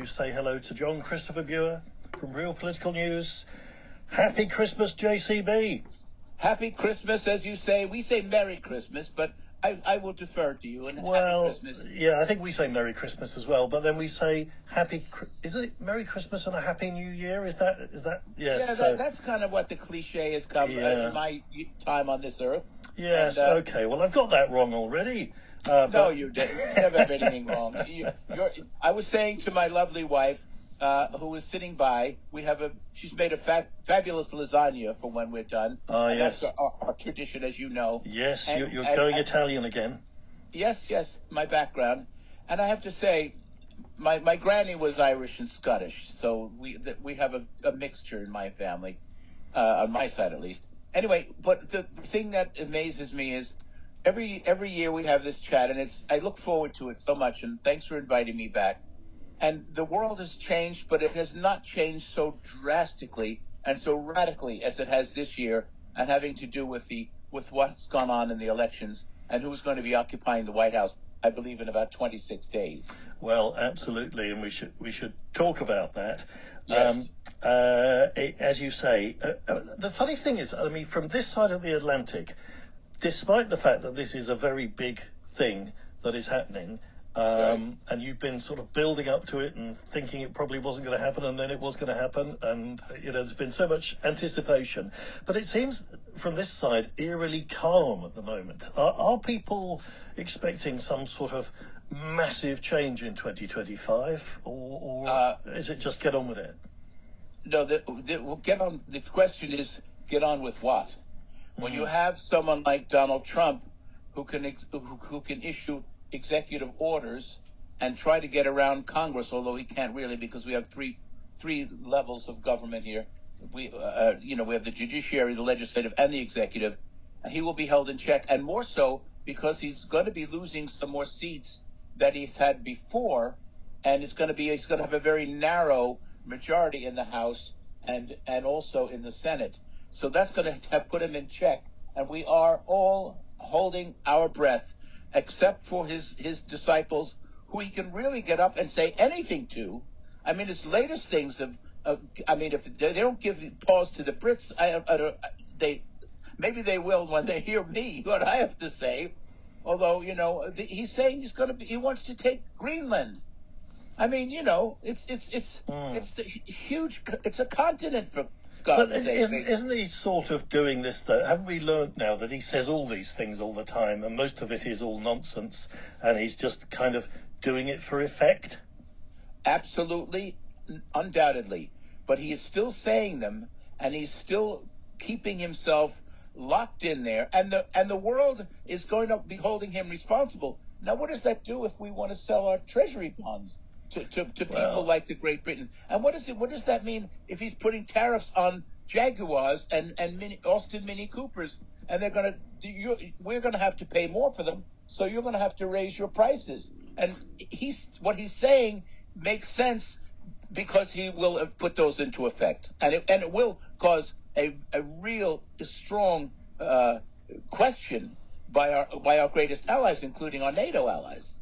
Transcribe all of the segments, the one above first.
to say hello to Jon-Christopher from Real Political News. Happy Christmas, JCB. Happy Christmas, as you say. We say Merry Christmas, but I will defer to you. And Happy Christmas. Yeah, I think we say Merry Christmas as well, but then we say is it Merry Christmas and a Happy New Year? Is that? Yes. Yeah, that's kind of what the cliche has come in my time on this earth. Yes. Okay. Well, I've got that wrong already. No, you didn't. You never have anything wrong. I was saying to my lovely wife, who was sitting by, she's made a fabulous lasagna for when we're done. Yes. That's our tradition, as you know. Yes, you're going Italian again. Yes, my background. And I have to say, my granny was Irish and Scottish, so we have a mixture in my family, on my side at least. Anyway, but the thing that amazes me is every year we have this chat, and I look forward to it so much, and thanks for inviting me back. And the world has changed, but it has not changed so drastically and so radically as it has this year, and having to do with what's gone on in the elections and who's going to be occupying the White House, I believe, in about 26 days. Well, absolutely, and we should talk about that. Yes. As you say, the funny thing is, I mean, from this side of the Atlantic, despite the fact that this is a very big thing that is happening, and you've been sort of building up to it and thinking it probably wasn't going to happen, and then it was going to happen, and there's been so much anticipation. But it seems from this side eerily calm at the moment. Are people expecting some sort of massive change in 2025, or is it just get on with it? No, we'll get on. The question is, get on with what? When you have someone like Donald Trump, who can issue executive orders and try to get around Congress, although he can't really, because we have three levels of government here. We have the judiciary, the legislative, and the executive. And he will be held in check, and more so because he's going to be losing some more seats that he's had before, and he's going to have a very narrow majority in the House and also in the Senate. So that's going to have put him in check, and we are all holding our breath, except for his disciples, who he can really get up and say anything to. I mean, his latest things if they don't give pause to the Brits, maybe they will when they hear me, what I have to say. Although, he's saying he wants to take Greenland. I mean, it's the huge, it's a continent for God's sake. Isn't he sort of doing this, though? Haven't we learned now that he says all these things all the time, and most of it is all nonsense, and he's just kind of doing it for effect? Absolutely, undoubtedly. But he is still saying them, and he's still keeping himself locked in there, and the world is going to be holding him responsible. Now, what does that do if we want to sell our treasury bonds to people like the Great Britain? And what does that mean if he's putting tariffs on Jaguars and Austin Mini Coopers, and we're going to have to pay more for them, so you're going to have to raise your prices? And what he's saying makes sense, because he will put those into effect, and it will cause a real strong question by our greatest allies, including our NATO allies.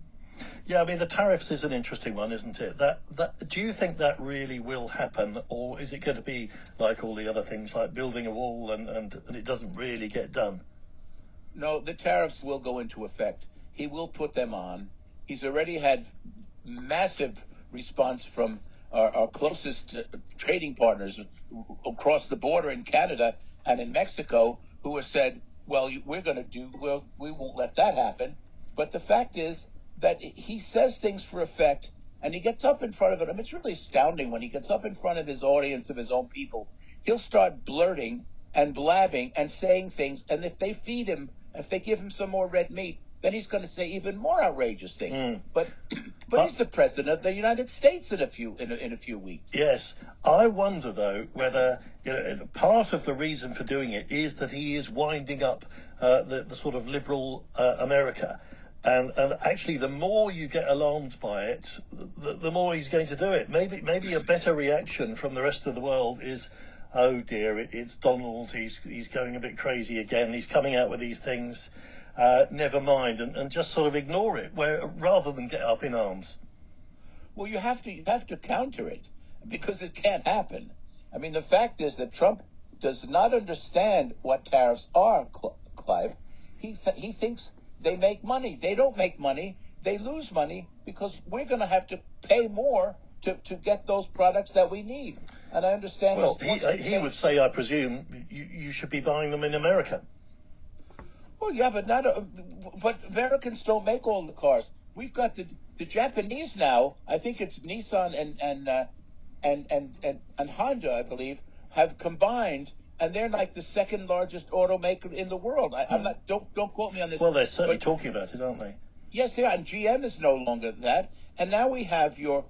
Yeah, I mean, the tariffs is an interesting one, isn't it? That do you think that really will happen, or is it going to be like all the other things, like building a wall and it doesn't really get done? No, the tariffs will go into effect. He will put them on. He's already had massive response from our closest trading partners across the border in Canada and in Mexico, who have said, well, we won't let that happen. But the fact is that he says things for effect, and he gets up in front of it. I mean, it's really astounding when he gets up in front of his audience, of his own people. He'll start blurting and blabbing and saying things, and if they feed him, if they give him some more red meat, then he's going to say even more outrageous things. But he's the president of the United States in a few weeks. Yes, I wonder though whether part of the reason for doing it is that he is winding up the sort of liberal America, and actually the more you get alarmed by it, the more he's going to do it. Maybe a better reaction from the rest of the world is, oh dear, it's Donald. He's going a bit crazy again. He's coming out with these things. Never mind, and just sort of ignore it, rather than get up in arms. Well, you have to counter it because it can't happen. I mean, the fact is that Trump does not understand what tariffs are, Clive. He thinks they make money. They don't make money. They lose money because we're going to have to pay more to get those products that we need. And I understand. Well, he would say, I presume, you should be buying them in America. Well, yeah, but but Americans don't make all the cars. We've got the Japanese now. I think it's Nissan and Honda, I believe, have combined, and they're like the second largest automaker in the world. I'm not. Don't quote me on this. Well, they're certainly talking about it, aren't they? Yes, they are. And GM is no longer that. And now we have your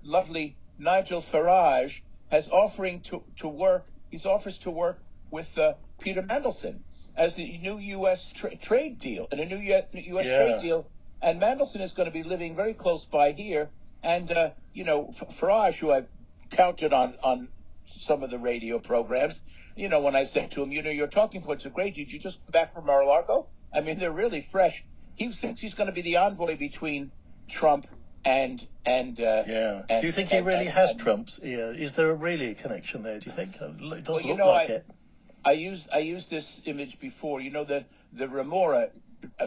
lovely Nigel Farage has offering to work. He offers to work with Peter Mandelson as the new U.S. trade deal, and a new U.S. trade deal. And Mandelson is going to be living very close by here. And Farage, who I've counted on some of the radio programs, when I said to him, your talking points are great. Did you just come back from Mar-a-Lago? I mean, they're really fresh. He thinks he's going to be the envoy between Trump and Do you think he really has Trump's ear? Is there really a connection there? Do you think? It doesn't look like it. I used this image before. The remora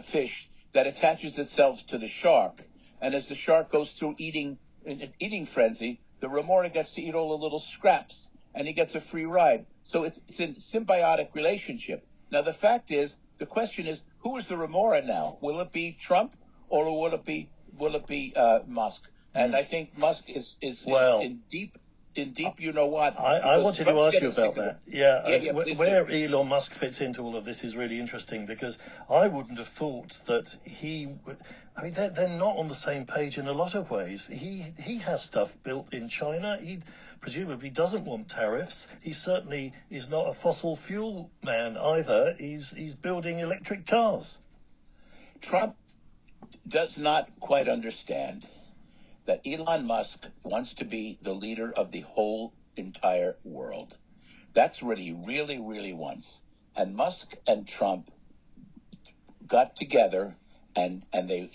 fish that attaches itself to the shark, and as the shark goes through an eating frenzy, the remora gets to eat all the little scraps, and he gets a free ride. So it's a symbiotic relationship. Now the fact is, the question is, who is the remora now? Will it be Trump or will it be Musk? And I think Musk is in deep. You know what? I wanted to ask you about that. Where Elon Musk fits into all of this is really interesting, because I wouldn't have thought that he would. I mean, they're not on the same page in a lot of ways. He has stuff built in China. He presumably doesn't want tariffs. He certainly is not a fossil fuel man either. He's building electric cars. Trump does not quite understand that Elon Musk wants to be the leader of the whole entire world. That's what he really, really wants. And Musk and Trump got together, and they,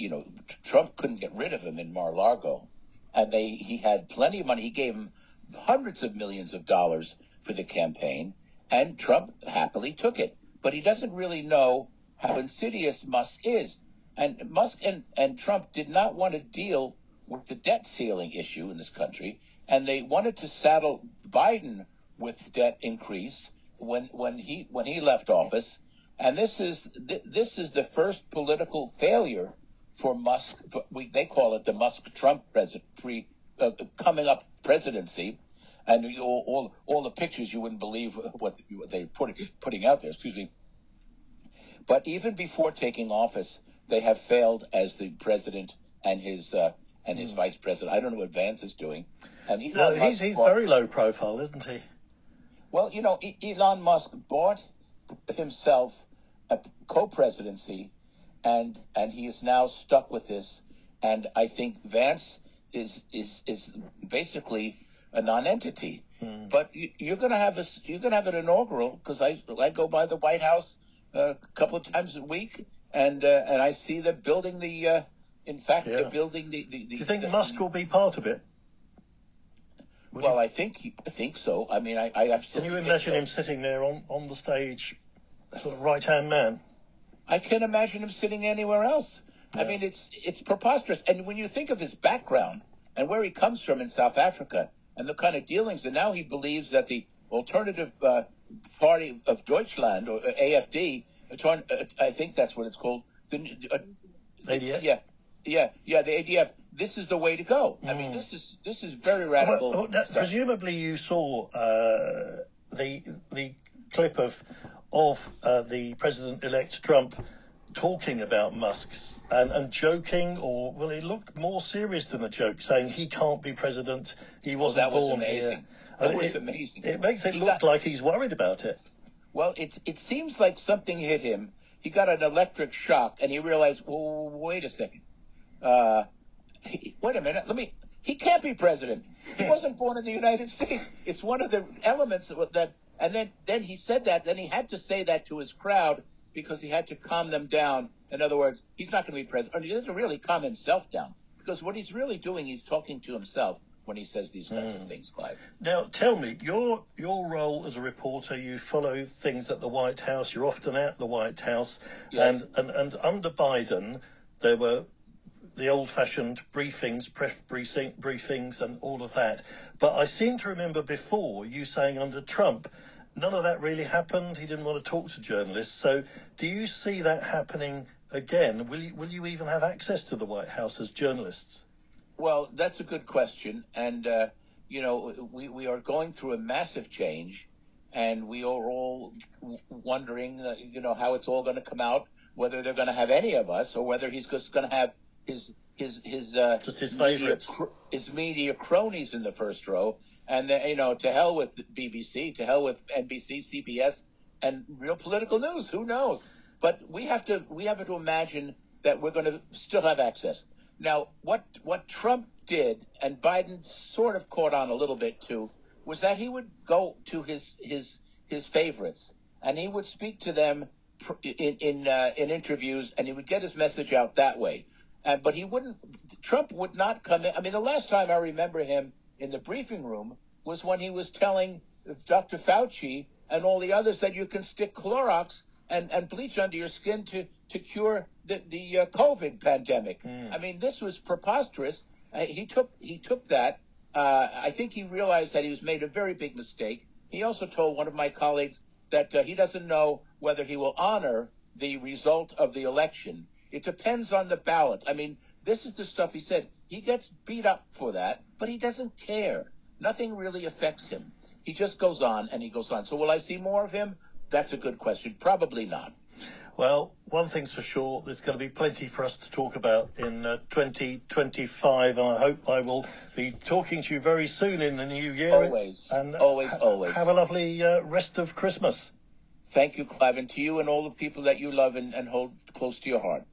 Trump couldn't get rid of him in Mar-a-Lago. And he had plenty of money. He gave him hundreds of millions of dollars for the campaign, and Trump happily took it. But he doesn't really know how insidious Musk is. And Musk and Trump did not want to deal with the debt ceiling issue in this country, and they wanted to saddle Biden with debt increase when he left office. And this is the first political failure for Musk. They call it the Musk-Trump coming up presidency, and all the pictures, you wouldn't believe what they're putting out there. Excuse me. But even before taking office, they have failed as the president and his vice president. I don't know what Vance is doing. And he's very low profile, isn't he? Well, Elon Musk bought himself a co-presidency, and he is now stuck with this. And I think Vance is basically a non-entity. But you're going to have an inaugural, because I go by the White House a couple of times a week, and I see them building the. They're building the. Do you think Musk will be part of it? I think so. I mean, I absolutely. Can you imagine him sitting there on the stage, sort of right-hand man? I can't imagine him sitting anywhere else. Yeah. I mean, it's preposterous. And when you think of his background and where he comes from in South Africa and the kind of dealings, and now he believes that the Alternative Party of Deutschland, or AFD, I think that's what it's called. ADF? Yeah, the ADF. This is the way to go. I mean, this is very radical. Presumably, you saw the clip of the President-elect Trump talking about Musk's and joking, it looked more serious than a joke, saying he can't be president. He wasn't born here. That was amazing. It makes it look like he's worried about it. Well, it seems like something hit him. He got an electric shock, and he realized, wait a second. Wait a minute. He can't be president. He wasn't born in the United States. It's one of the elements of that. And then he said that. Then he had to say that to his crowd because he had to calm them down. In other words, he's not going to be president. Or he doesn't really calm himself down, because what he's really doing, he's talking to himself when he says these kinds of things, Clive. Now, tell me, your role as a reporter, you follow things at the White House. You're often at the White House. Yes. And under Biden, there were the old-fashioned briefings, press briefings and all of that. But I seem to remember before you saying under Trump, none of that really happened. He didn't want to talk to journalists. So do you see that happening again? Will you even have access to the White House as journalists? Well, that's a good question. And, we are going through a massive change, and we are all wondering, how it's all going to come out, whether they're going to have any of us or whether he's just going to have his favorites, his media cronies in the first row. And, to hell with BBC, to hell with NBC, CBS, and real political news. Who knows? But we have to imagine that we're going to still have access. Now, what Trump did, and Biden sort of caught on a little bit too, was that he would go to his favorites, and he would speak to them in interviews, and he would get his message out that way. But Trump would not come in. I mean, the last time I remember him in the briefing room was when he was telling Dr. Fauci and all the others that you can stick Clorox and bleach under your skin to cure the COVID pandemic. I mean, this was preposterous. He took that. I think he realized that he was made a very big mistake. He also told one of my colleagues that he doesn't know whether he will honor the result of the election. It depends on the ballot. I mean, this is the stuff he said. He gets beat up for that, but he doesn't care. Nothing really affects him. He just goes on and he goes on. So will I see more of him? That's a good question. Probably not. Well, one thing's for sure, there's going to be plenty for us to talk about in 2025. And I hope I will be talking to you very soon in the new year. Always. And always. Have a lovely rest of Christmas. Thank you, Clive, and to you and all the people that you love and hold close to your heart.